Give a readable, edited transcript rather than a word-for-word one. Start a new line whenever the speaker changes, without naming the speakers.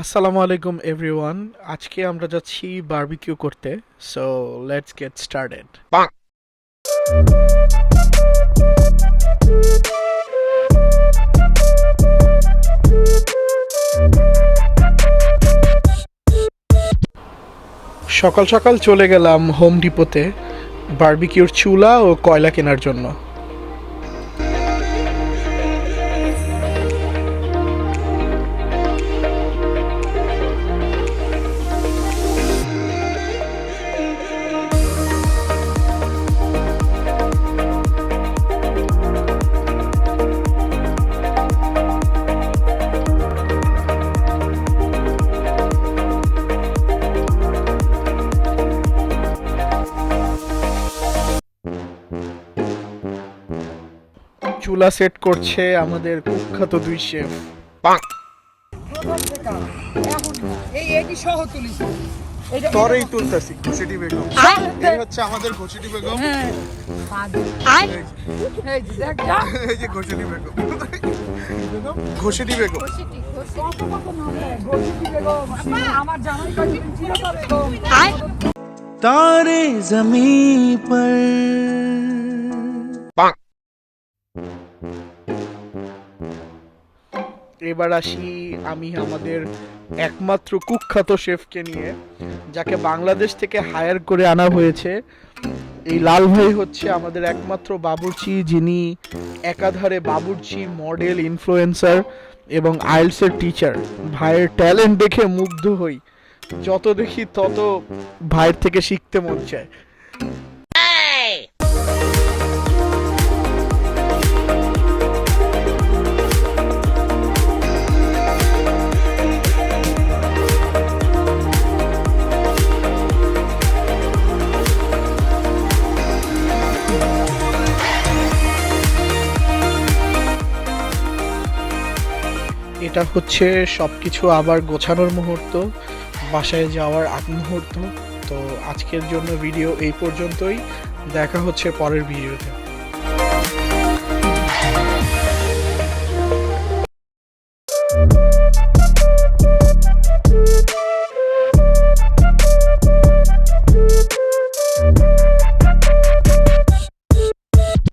আসসালামু আলাইকুম এভরিওয়ান। আজকে আমরা যাচ্ছি বারবিকিউ করতে। So let's get started. সকাল সকাল চলে গেলাম হোম ডিপোতে বারবিকিউর চুলা ও কয়লা কেনার জন্য। চুলা সেট করছে আমাদের কুখ্যাত দুই শেফ। তরেই তুলতেছি ঘষিটি বেগম। এই হচ্ছে আমাদের ঘষিটি বেগম। এই যে ঘষিটি বেগম, ঘষিটি বেগম।
तारे जमीन पर
এবার আসি আমি আমাদের একমাত্র কুখ্যাত শেফকে নিয়ে, যাকে বাংলাদেশ থেকে হায়ার করে আনা হয়েছে। এই লাল ভাই হচ্ছে আমাদের একমাত্র বাবুর্চি, যিনি একাধারে বাবুর্চি, মডেল, ইনফ্লুয়েন্সার এবং আইএলটিএস টিচার। ভাইয়ের ট্যালেন্ট দেখে মুগ্ধ হই, যত দেখি তত ভাইয়ের থেকে শিখতে মন চায়। এটা হচ্ছে সবকিছু আবার গোছানোর মুহূর্ত, বাসায় যাওয়ার আগ মুহূর্ত। তো আজকের জন্য ভিডিও এই পর্যন্তই, দেখা হচ্ছে পরের ভিডিওতে।